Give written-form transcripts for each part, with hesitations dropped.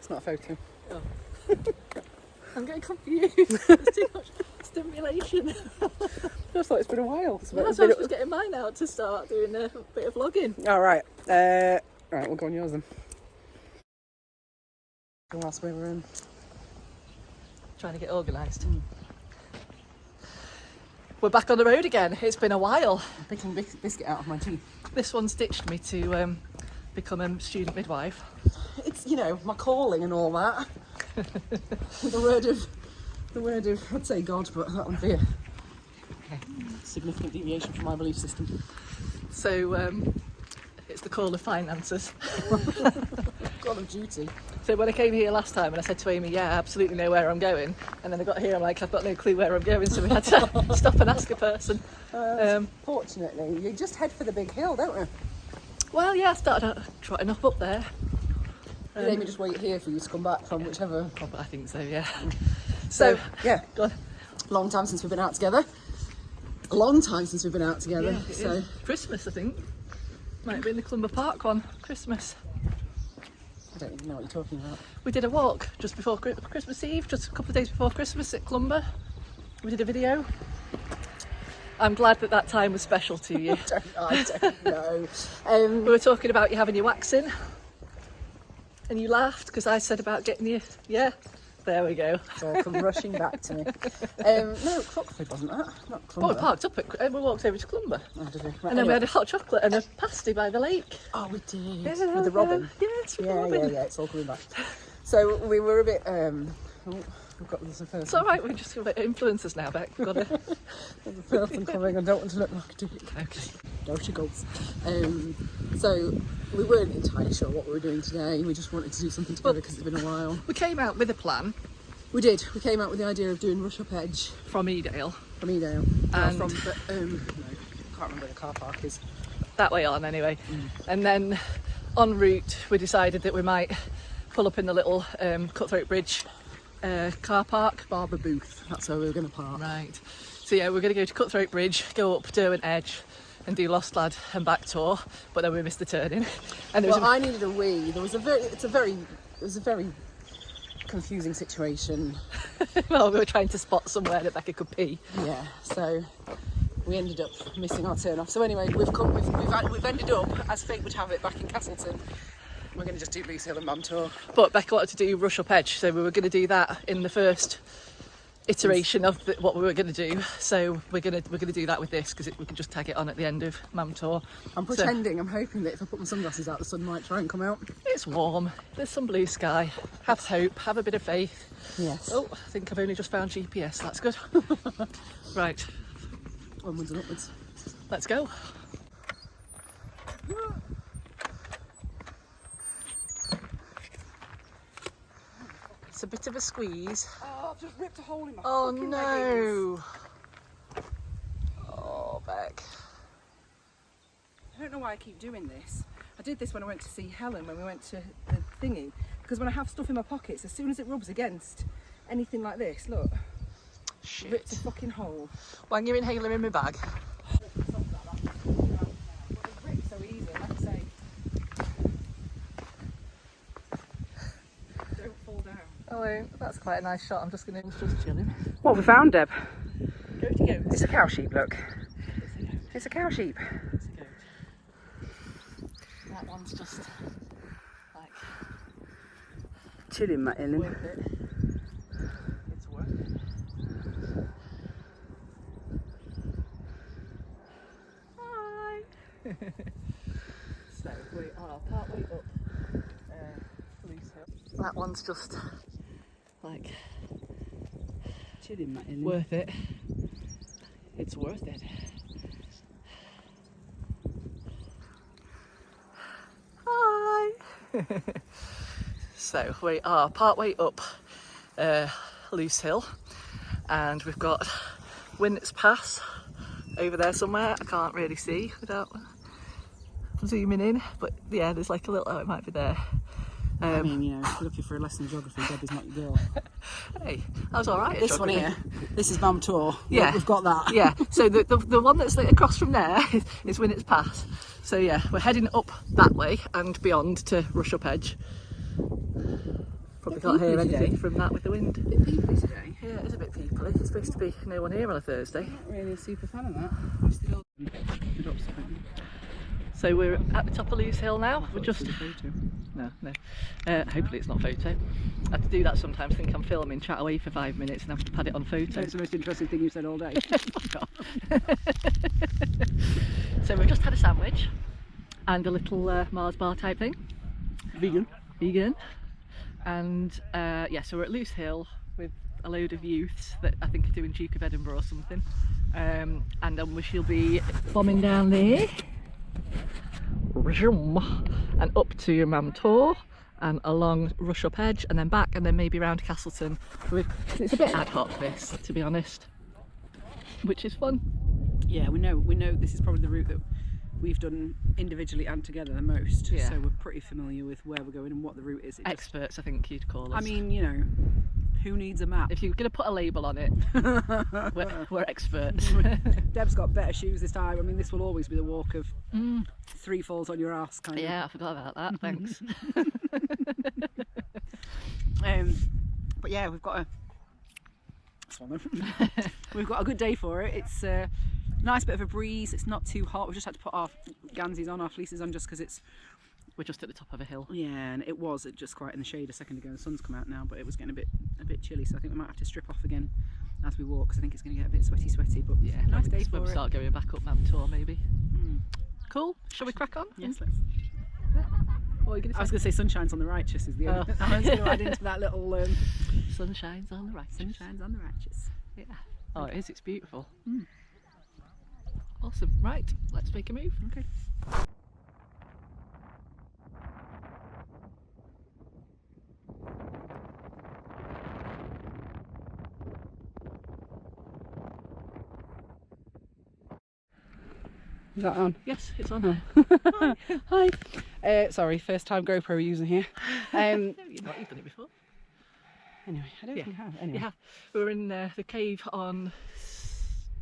It's not a photo. Oh. I'm getting confused. There's too much stimulation. I just thought it's been a while. That's why I was just getting mine out to start doing a bit of vlogging. All right. Right, we'll go on yours then. The last way we're in. Trying to get organised. We're back on the road again. It's been a while. I'm picking biscuit out of my teeth. This one's ditched me to become a student midwife. It's, you know, my calling and all that. the word of, I'd say God, but that would be a significant deviation from my belief system. So it's the call of finances. God of duty. So when I came here last time and I said to Amy, yeah, I absolutely know where I'm going, and then I got here, I'm like, I've got no clue where I'm going, so we had to stop and ask a person. Fortunately, you just head for the big hill, don't you? Well, yeah, I started out trotting up there. Did Amy just wait here for you to come back from whichever? Oh, but I think so, yeah. So yeah, go on. Long time since we've been out together. A long time since we've been out together. Yeah, so Christmas, I think. Might have been the Clumber Park one, Christmas. I don't even know what you're talking about. We did a walk just before Christmas Eve, just a couple of days before Christmas at Clumber. We did a video. I'm glad that time was special to you. I don't know. We were talking about you having your waxing, and you laughed because I said about getting you. Yeah, there we go. It's all come rushing back to me. No, Crockford wasn't that? Not Oh, Clumber. we parked up at. We walked over to Clumber, Oh, did we? Right, and then we had a hot chocolate and a pasty by the lake. Oh, we did. Yeah, With the robin. Yes, with the robin. Yeah, it's all coming back. So we were a bit. We've got this first. It's all right. We're just influencers now, Beck. We've got to. There's a person coming. I don't want to look like a dick. Okay. There she goes. So we weren't entirely sure what we were doing today. We just wanted to do something together because it's been a while. We came out with a plan We did. We came out with the idea of doing Rush Up Edge from Edale. from Edale. And from the, no, can't remember where the car park is. That way on, anyway. And then en route, we decided that we might pull up in the little Cutthroat Bridge car park. Barber Booth. That's where we were going to park. Right. So yeah, we're going to go to Cutthroat Bridge, go up Derwent Edge, and do Lost Lad and back tour. But then we missed the turning. And there was I needed a wee. It was a very confusing situation. well, we were trying to spot somewhere that Becca could pee. Yeah. So we ended up missing our turn off. So anyway, we've ended up, as fate would have it, back in Castleton. We're going to just do Loose Hill and Mam Tor. But Becca wanted to do Rush Up Edge, so we were going to do that in the first iteration of what we were going to do. So we're going to do that with this because we can just tag it on at the end of Mam Tor. I'm pretending. I'm hoping that if I put my sunglasses out, the sun might try and come out. It's warm. There's some blue sky. Have hope. Have a bit of faith. Yes. Oh, I think I've only just found GPS. That's good. Right. Onwards and upwards. Let's go. It's a bit of a squeeze. Oh, I've just ripped a hole in my Oh fucking no! leggings. Oh, Beck. I don't know why I keep doing this. I did this when I went to see Helen when we went to the thingy. Because when I have stuff in my pockets, as soon as it rubs against anything like this, look, Shit. ripped a fucking hole. Wang your inhaler in my bag. So easy, like I say. Don't fall down. Oh, that's quite a nice shot. I'm just chilling. What have we found, Deb? Goaty goat. It's a cow sheep, look. It's a cow sheep. It's a goat. That one's just like Chilling, Matt Ellen. worth it. It's worth it. Hi. So we are partway up Loose Hill. That one's just like Chilling, Matt Ellen. worth it. It's worth it. Hi. So we are partway up Loose Hill, and we've got Winnet's Pass over there somewhere. I can't really see without zooming in, but yeah, there's like a little, oh, it might be there. I mean, you know, if you're looking for a lesson in geography, Debbie's not your girl. Hey, that was all right. This one here, this is Mam Tor. Yeah. We've got that. Yeah, so the one that's like across from there is Winnet's Pass. So yeah, we're heading up that way and beyond to Rush Up Edge. probably can't hear anything from that with the wind. A bit peeply today. Yeah, it is a bit peoply. It's supposed to be no one here on a Thursday. I'm not really a super fan of that. So we're at the top of Lewes Hill now. We're just... No. Hopefully it's not photo. I have to do that sometimes, think I'm filming, chat away for 5 minutes and have to pad it on photo. That's the most interesting thing you've said all day. So we've just had a sandwich and a little Mars bar type thing. Vegan. And yeah, so we're at Lewes Hill with a load of youths that I think are doing Duke of Edinburgh or something. And then we shall be bombing down there and up to Mam Tor and along Rush Up Edge and then back and then maybe round Castleton. It's a bit ad hoc this, to be honest, which is fun. Yeah, we know this is probably the route that we've done individually and together the most. Yeah. So we're pretty familiar with where we're going and what the route is. Experts, I think you'd call us. I mean, you know, who needs a map? If you're going to put a label on it, we're experts. Deb's got better shoes this time. I mean, this will always be the walk of 3 falls on your ass kind of. Yeah, I forgot about that, thanks. But yeah, we've got a good day for it. It's a nice bit of a breeze. It's not too hot. We've just had to put our gansies on, our fleeces on, just because we're just at the top of a hill. Yeah, and it was just quite in the shade a second ago. The sun's come out now, but it was getting a bit chilly, so I think we might have to strip off again as we walk, because I think it's going to get a bit sweaty. But yeah, nice day for we'll it. Start going back up Mam Tor maybe. Cool. Shall we crack on? Yes, let's. What are you gonna say? I was going to say sunshines on the righteous is the end. I was going to add into that little Sunshine's on the righteous. sunshines on the righteous. Yeah. Oh, it is. It's beautiful. Awesome. Right, let's make a move. Okay. Is that on? Yes, it's on. Hi. Sorry, first time GoPro user here. You've done it before. Anyway, I don't think I have. Anyway. Yeah, we were in the cave on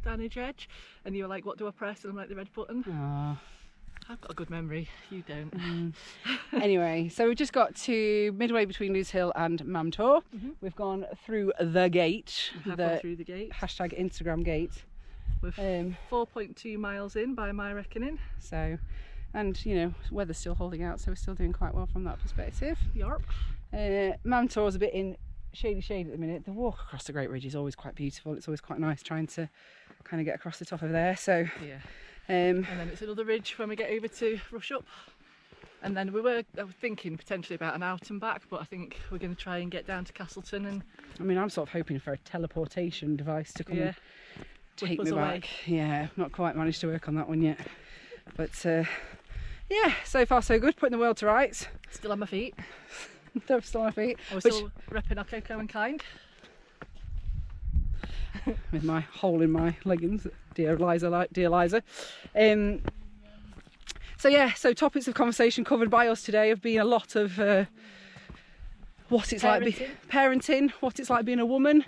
Stanage Edge, and you were like, "What do I press?" And I'm like, "The red button." Aww. I've got a good memory. You don't. Anyway, so we've just got to midway between Lewes Hill and Mam Tor. We've gone through the gate. We have gone through the gate. Hashtag Instagram gate. We're 4.2 miles in by my reckoning. So, and you know, weather's still holding out, so we're still doing quite well from that perspective. Yarp. Mam Tor's a bit in shady shade at the minute. The walk across the Great Ridge is always quite beautiful. It's always quite nice trying to kind of get across the top of there. So yeah. And then it's another ridge when we get over to Rush Up. And then I was thinking potentially about an out and back, but I think we're going to try and get down to Castleton. And I mean, I'm sort of hoping for a teleportation device to come and take me away. back. Yeah, not quite managed to work on that one yet. But yeah, so far so good. Putting the world to rights. Still on my feet. Still on my feet. We're still repping our Coco and Kind. With my hole in my leggings, dear Liza. So yeah, so topics of conversation covered by us today have been a lot of what it's like parenting, what it's like being a woman,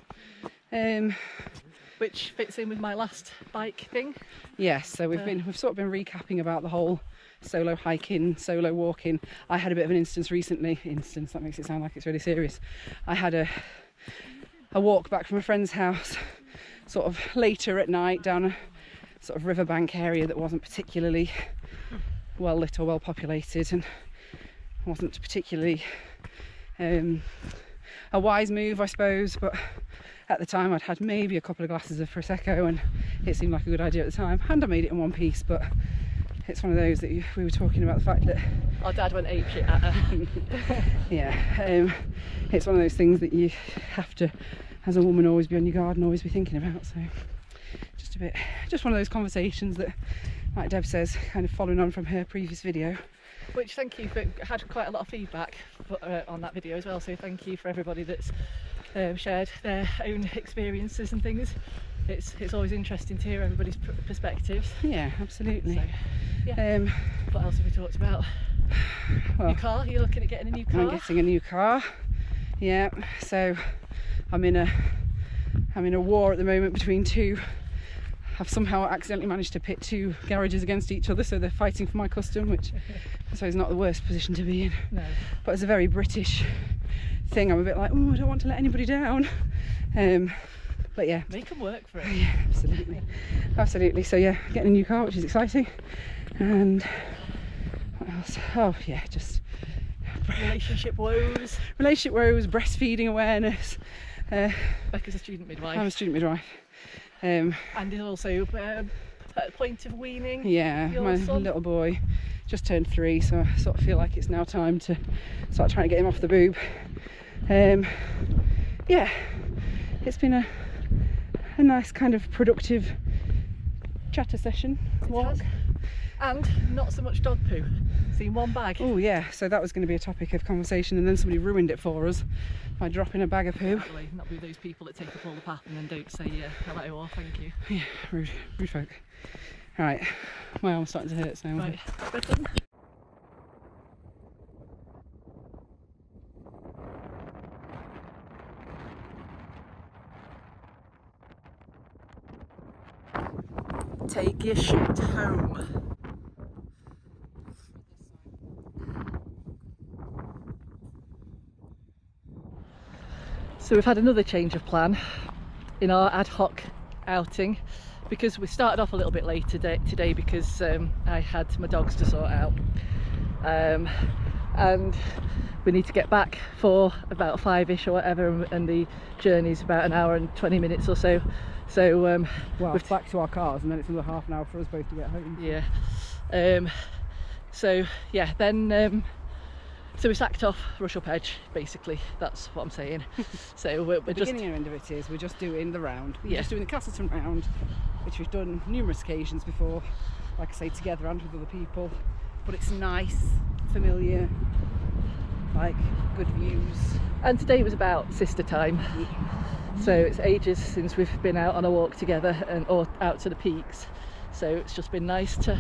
which fits in with my last bike thing. Yes, so we've sort of been recapping about the whole solo hiking, solo walking. I had a bit of an instance recently. That makes it sound like it's really serious. I had a walk back from a friend's house sort of later at night down a sort of riverbank area that wasn't particularly well lit or well populated, and wasn't particularly a wise move, I suppose, but at the time I'd had maybe a couple of glasses of Prosecco and it seemed like a good idea at the time, and I made it in one piece. But it's one of those that we were talking about the fact that our dad went apeshit at her. Yeah, it's one of those things that you have to, as a woman, always be on your guard and always be thinking about. So just one of those conversations that, like Deb says, kind of following on from her previous video. Which, thank you for, had quite a lot of feedback on that video as well, so thank you for everybody that's shared their own experiences and things. It's always interesting to hear everybody's perspectives. Yeah, absolutely. So, yeah. What else have we talked about? Well, new car. You're looking at getting a new car. I'm getting a new car. Yeah. So I'm in a war at the moment between two. I've somehow accidentally managed to pit two garages against each other, so they're fighting for my custom, which I suppose is not the worst position to be in. No. But as a very British thing. I'm a bit like, oh, I don't want to let anybody down. But yeah, make them work for it. Yeah, absolutely. So yeah, getting a new car, which is exciting. And what else? Oh yeah, just relationship woes, breastfeeding awareness. Becca's a student midwife. I'm a student midwife. And is also at the point of weaning. Yeah, my son. little boy just turned 3, so I sort of feel like it's now time to start trying to get him off the boob. Yeah, it's been a nice kind of productive chatter session walk. And not so much dog poo. Seen one bag. Oh yeah, so that was going to be a topic of conversation, and then somebody ruined it for us by dropping a bag of poo. Exactly. Not be those people that take up all the path and then don't say hello or thank you. Yeah, rude folk. Right, my arm's starting to hurt now. Right. Take your shit home. So we've had another change of plan in our ad hoc outing, because we started off a little bit late today because I had my dogs to sort out, and we need to get back for about 5ish or whatever, and the journey's about an hour and 20 minutes or so. So well, we're back to our cars, and then it's another half an hour for us both to get home. Yeah. So yeah, then so we sacked off Rush Up Edge, basically. That's what I'm saying. So we're the just beginning end of it is we're just doing the round. We're Yeah. just doing the Castleton round, which we've done numerous occasions before, like I say, together and with other people. But it's nice, familiar, like good views. And today was about sister time. So it's ages since we've been out on a walk together or out to the peaks. So it's just been nice to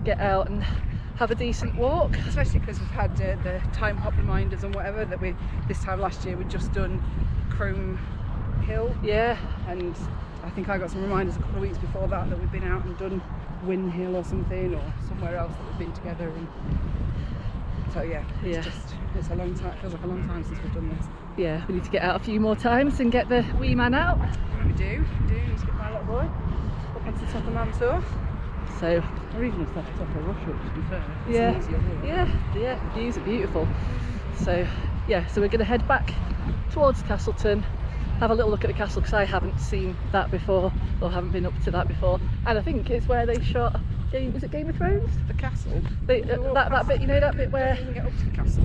get out and have a decent walk. Especially because we've had the time hop reminders and whatever that this time last year we'd just done Chrome Hill. Yeah. And I think I got some reminders a couple of weeks before that we'd been out and done Win Hill or something, or somewhere else that we've been together. And so yeah, it's a long time. It feels like a long time since we've done this. Yeah, we need to get out a few more times and get the wee man out. We do need to get my little boy up onto the top of Mam Tor. So, or even up the top of Rush Up, to be fair. It's yeah, easier here. yeah, the views are beautiful. So yeah, so we're going to head back towards Castleton, have a little look at the castle, because I haven't seen that before, or haven't been up to that before, and I think it's where they shot is it Game of Thrones? The castle. That bit, you know, that bit where we get up to the castle.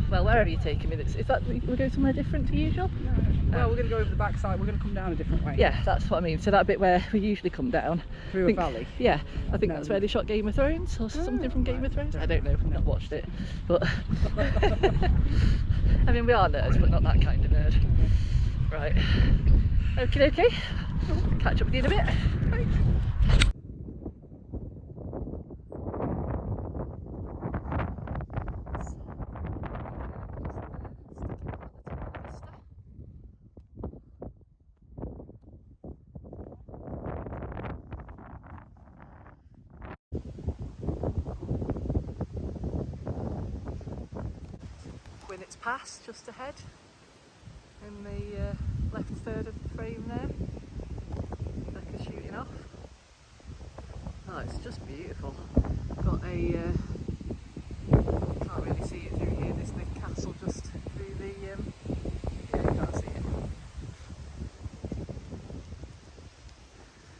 Well, wherever you're taking me, is that we go somewhere different to usual? No. Well, we're going to go over the back side. We're going to come down a different way. Yeah, that's what I mean. So that bit where we usually come down Through a valley. Yeah, I think that's where they shot Game of Thrones or something from Game of Thrones. I don't know. I've not watched it, but I mean, we are nerds, but not that kind of nerd. Right. Okay. Catch up with you in a bit. Bye. It's past just ahead in the left third of the frame there. Becca's shooting off. Oh, it's just beautiful. Got a can't really see it through here. There's the castle just through the yeah, you can't see it.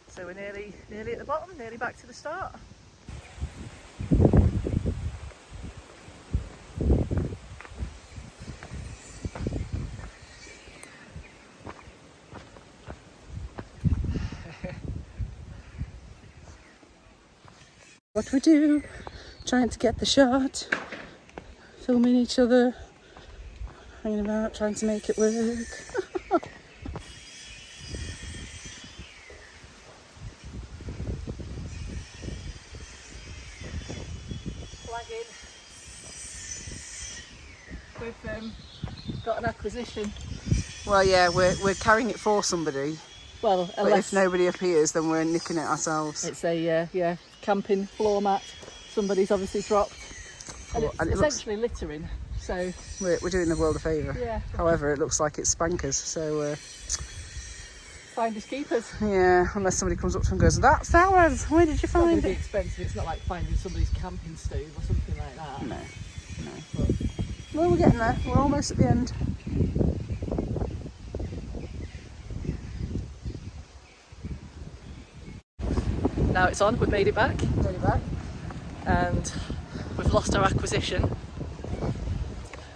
So we're nearly at the bottom, nearly back to the start. What we do, trying to get the shot, filming each other, hanging about, trying to make it work. Flagging. We've got an acquisition. Well, yeah, we're carrying it for somebody. Well, But if nobody appears, then we're nicking it ourselves. It's a camping floor mat. Somebody's obviously dropped, and it's And it essentially littering. So we're doing the world a favour. yeah. However, it looks like it's spankers, so Finders keepers. yeah, unless somebody comes up to and goes, that's ours, where did you It's not going find to be it? expensive. It's not like finding somebody's camping stove or something like that. No. Well, we're getting there. We're almost at the end. Now it's on. We've made it back, Ready back? and we've lost our acquisition.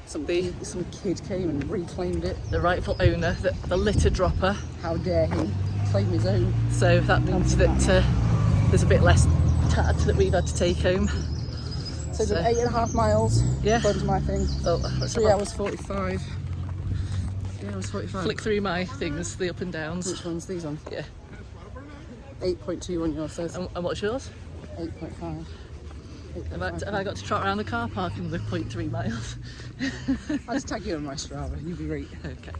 Some kid came and reclaimed it. The rightful owner, the litter dropper. How dare he claim his own? So that means that there's a bit less tat that we've had to take home. So it's 8.5 miles. Yeah. According to my thing. Oh, let's 3 have a hours 45. 3 hours 45. flick through my things, the up and downs. Which ones? These ones? Yeah. 8.2 on yours, so it's And what's yours? 8.5. Have I got to trot around the car park in the 0.3 miles? I'll just tag you on my Strava, you'll be right. Okay.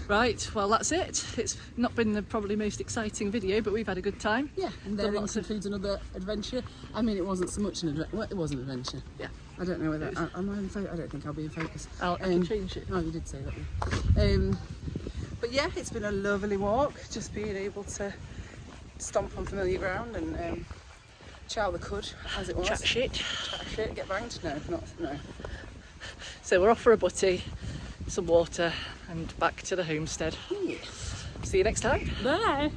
Right, well that's it. It's not been the probably most exciting video, but we've had a good time. Yeah, and Done then lots it of- includes another adventure. I mean, it wasn't so much an adventure. Well, it was an adventure. Yeah. I don't know whether am I in focus. I don't think I'll be in focus. I can change it. Oh, you did say that. But yeah, it's been a lovely walk. Just being able to stomp on familiar ground and chow the cud as it was. Chat shit. Chat shit. Get banged? No. So we're off for a butty, some water, and back to the homestead. Yeah. See you next time. Bye.